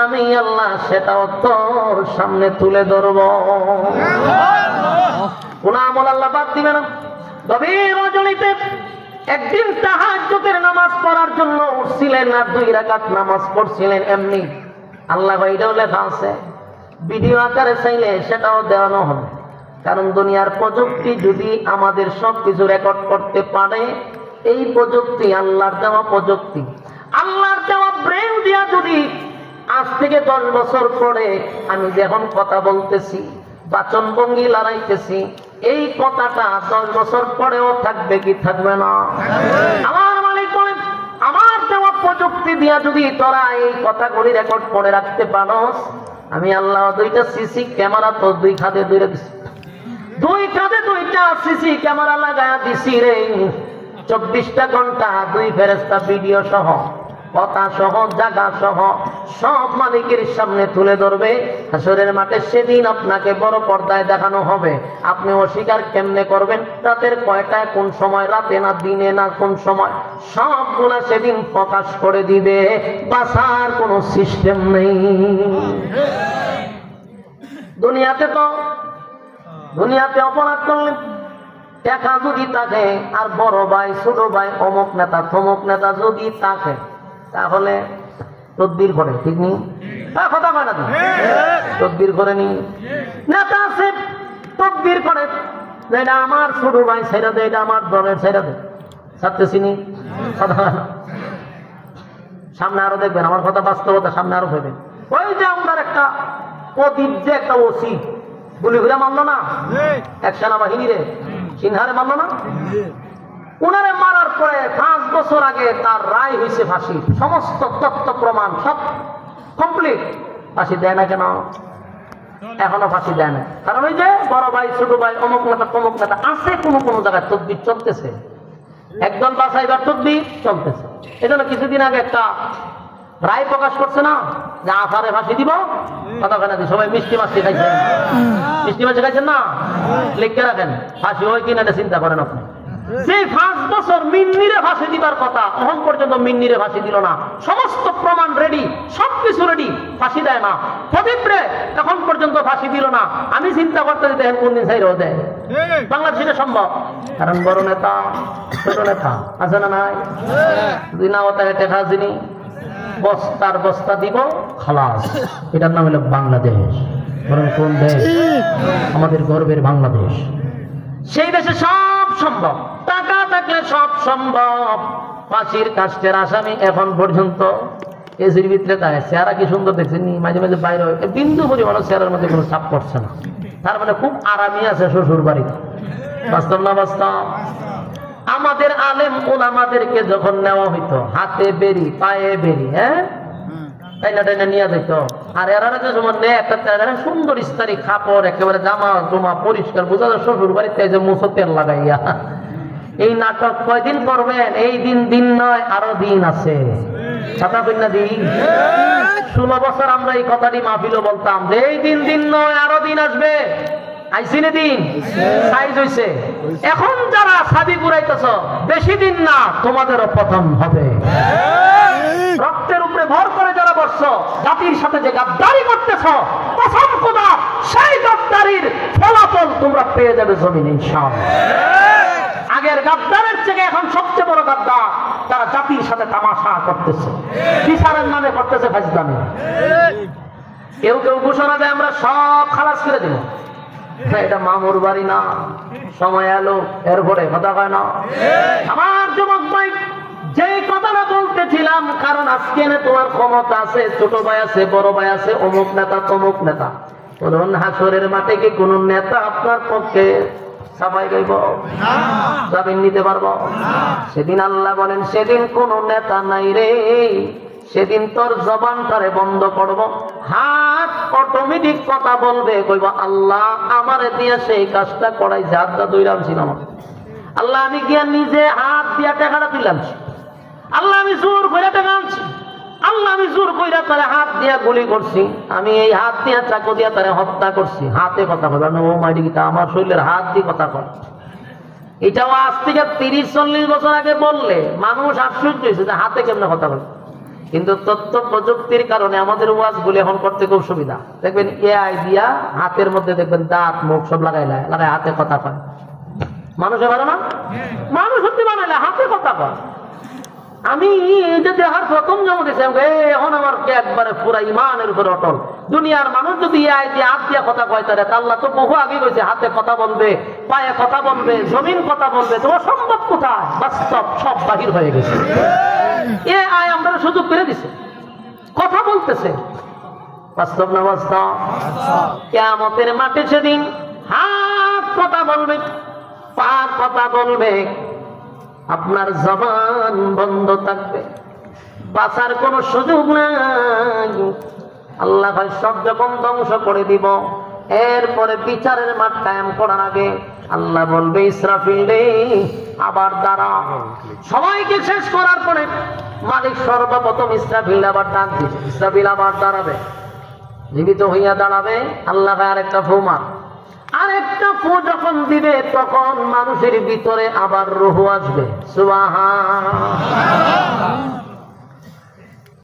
আমি আল্লাহ সেটাও তোর সামনে তুলে ধরব। কোন আমল আল্লাহ বাদ দিবে না। গভীর রজনীতে একদিন তাহাজ্জুদের নামাজ পড়ার জন্য উঠছিলেন আর 2 রাকাত নামাজ পড়ছিলেন। এমনি আল্লাহ এটাও লেখা আছে, ভিডিও আকারে চাইলে সেটাও দেওয়ানো হবে। কারণ দুনিয়ার প্রযুক্তি যদি আমাদের সবকিছু রেকর্ড করতে পারে, এই প্রযুক্তি আল্লাহর দেওয়া প্রযুক্তি, আল্লাহর দেওয়া ব্রেন দিয়া যদি আজ থেকে 10 বছর পরে আমি যখন কথা বলতেছি, বাচন ভঙ্গি লড়াইতেছি, এই কথাটা 10 বছর পরেও থাকবে কি থাকবে না? আমার মালিক বলেন, আমার দেওয়া প্রযুক্তি দিয়া যদি তোরা এই কথাগুলি রেকর্ড করে রাখতে পারোস, আমি আল্লাহ 2টা সিসি ক্যামেরা তো 2 খাদে 2 দিছি, 2 খাদে 2টা সিসি ক্যামেরা লাগায়া দিছি রে। 24টা ঘন্টা 2 ফেরেশতা ভিডিও সহ, কথা সহ, জায়গা সহ সব মালিকের সামনে তুলে ধরবে। হাসরের মাঠে সেদিন আপনাকে বড় পর্দায় দেখানো হবে। আপনি অস্বীকার কেমনে করবেন? রাতের কয়টায়, কোন সময়, রাতে না দিনে না কোন সময়, সবগুলা সেদিন প্রকাশ করে দিবে। বাঁচার কোনো সিস্টেম নেই। দুনিয়াতে অপরাধ করলেন, টাকা যদি থাকে, আর বড় ভাই ছোট ভাই অমুক নেতা থমুক নেতা যদি থাকে, তাহলে তদবির করে, ঠিক নেই? কথা কয় না, তদবির করে নি। নেতা আছে তদবির করে, এটা আমার ছোট ভাই ছেড়ে দে, এটা আমার দলের ছেড়ে দে, ছাড়তেছি নি। সামনে আরো দেখবেন আমার কথা বাস্তবতা, সামনে আরো ভেবেন। ওই যে আমাদের একটা প্রদীপ যে একটা ওসি গুলি ঘুরে মারলো না, এক সেনাবাহিনী রে সিনহারে মারলো না, উনারে মারার পরে 5 বছর আগে তার রায় হয়েছে ফাঁসি, সমস্ত তথ্য প্রমাণ সব কমপ্লিট। ফাঁসি দেয় না কেন? এখনো ফাঁসি দেয় না, কারণ ওই যে বড় ভাই ছোট ভাই অমুক নেতা তমুক নেতা আছে, কোন জায়গায় তদবির চলতেছে, একদল বাছাইবার তদবির চলতেছে। এজন্য কিছুদিন আগে একটা রায় প্রকাশ করছে না, যে আসারে ফাঁসি দিব। কথা কেনা দি সবাই মিষ্টি মাছটি খাইছেন, মিষ্টি মাছ খাইছেন না, লিখে রাখেন, ফাঁসি হয় কিনা এটা চিন্তা করেন আপনি। যে 5 বছর মিন্নিরে ফাঁসি দিবার কথা, এখন পর্যন্ত মিন্নিরে ফাঁসি দিল না, সমস্ত প্রমাণ রেডি, সবকিছু রেডি, ফাঁসি দেয় না। প্রদীপরে এখন পর্যন্ত ফাঁসি দিল না। আমি চিন্তা করতে দিতে কোন দিন ছাইরও দেয়, বাংলাদেশে সম্ভব। কারণ বড় নেতা ছোট নেতা আছে না নাই, যদি না ওটাকে টেকা যিনি বস্তার বস্তা দিব খালাস, এটার নাম হলো বাংলাদেশ। বরং কোন দেশ? আমাদের গর্বের বাংলাদেশ। সেই দেশে সব সম্ভব, টাকা থাকলে সব সম্ভব। ফাঁসির কাস্টের আসামি এখন পর্যন্ত এসির ভিতরে দেয়। চেহারা কি সুন্দর দেখছেন, মাঝে মাঝে বাইরে বিন্দু পরিমাণ চেহারার মধ্যে কোনো চাপ পড়ছে না, তার মানে খুব আরামই আছে শ্বশুর বাড়িতে। বাস্তব না বাস্তব? আমাদের আলেম ওলামাদেরকে যখন নেওয়া হইতো, হাতে বেরি পায়ে বেরি, হ্যাঁ টাইনা টাইনা নিয়ে যেত। আর এরা যে সময় নেয় একটা সুন্দর ইস্তারি কাপড়, একেবারে জামা জমা পরিষ্কার, বোঝা যায় শ্বশুর বাড়িতে যে মুছো তেল লাগাইয়া। এই নাটক কয়দিন করবেন? এই দিন নয়, আরো দিন আছে। কথা কইনা দিন 16 বছর আমরা এই কথাটি মাহফিলও বলতাম যে এই দিন নয়, আরো দিন আসবে। আইসিনে দিন সাইজ হইছে। এখন যারা সাবি ঘুরাইতেছ, বেশি দিন না, তোমাদেরও পতন হবে। রক্তের উপরে ভর করে যারা বসছ, জাতির সাথে যে গাদ্দারি করতেছ, কসম খোদা সেই গাদ্দারির ফলাফল তোমরা পেয়ে যাবে জমিনে ইনশাআল্লাহ। আগের গাদ্দারের থেকে এখন সবচেয়ে বড় গাদ্দার তারা জাতির সাথে তামাশা করতেছে, বিচারের নামে করতেছে ফাজলামি। কেউ ঘোষণা দেয় আমরা সব খালাস করে দেব। এটা মামুর বাড়ি না, সময় এলো এরপরে কথা হয় না। আমার যুবক ভাই, যে কথাটা বলতেছিলাম, কারণ আজকে তোমার ক্ষমতা আছে, ছোট ভাই আছে, বড় ভাই আছে, অমুক নেতা তমুক নেতা, বলুন হাসরের মাঠে কি কোন নেতা আপনার পক্ষে সাফাই গাইব, জামিন নিতে পারবো? সেদিন আল্লাহ বলেন, সেদিন কোন নেতা নাই রে, সেদিন তোর জবানটারে বন্ধ করব, হাত অটোমেটিক কথা বলবে, কইব আল্লাহ আমারে দিয়ে সেই কাজটা করাই, হাতটা দইরাম ছিলাম আল্লাহ, আমি গিয়া নিজে হাত দিয়া টাকাটা দিলাম, আল্লাহ আমি জোর করে টাকা আনছি, আল্লাহ আমি জোর কইরা তারে হাত দিয়া গুলি করছি, আমি এই হাত দিয়া চাকু দিয়া তারে হত্যা করছি। হাতে কথা বলে ও মাইডিটা আমার শরীরের হাত দিয়ে কথা কয়। এটাও আজ থেকে 30-40 বছর আগে বললে মানুষ আশ্চর্য হয়েছে যে হাতে কেমনে কথা বলে। কিন্তু তথ্য প্রযুক্তির কারণে আমাদের ওয়াজগুলি এখন করতে খুব সুবিধা। দেখবেন এআই দিয়া হাতের মধ্যে দেখবেন দাঁত মুখ সব লাগাই হাতে কথা কয়। মানুষে পারে না, মানুষ সত্যি বানাইলে হাতে কথা কয়। আমি এটা দেখার প্রথম জমা দিয়েছি, এখন আমার একবারে পুরা ইমানের উপর অটল। দুনিয়ার মানুষ যদি এআই দিয়ে হাত দিয়া কথা কয় তাহলে আল্লাহ তো বহু আগে কইছে হাতে কথা বলবে, পায়ে কথা বলবে, জমিন কথা বলবে। তো অসম্ভব কোথায়, বাস্তব সব বাহির হয়ে গেছে। এআই আমরা সুযোগ করে দিছে, কথা বলতেছে। বাস্তব না বাস্তব? কিয়ামতের মাঠে সেদিন হাত কথা বলবে, পা কথা বলবে, আপনার জবান বন্ধ থাকবে, বাঁচার কোন সুযোগ নাই। আল্লাহ ভাই সব যখন ধ্বংস করে দিব, এরপরে বিচারের মাঠ কায়েম করার আগে আল্লাহ বলবে ইসরাফিল রে আবার দাঁড়া। সবাইকে শেষ করার পরে মালিক সর্বপ্রথম ইসরাফিল আবার ডাক দিবে, ইসরাফিল আবার দাঁড়াবে, জীবিত হইয়া দাঁড়াবে। আল্লাহ ভাই আরেকটা ফু মার, আরেকটা ফু যখন দিবে তখন মানুষের ভিতরে আবার রূহ আসবে। সুবহানাল্লাহ।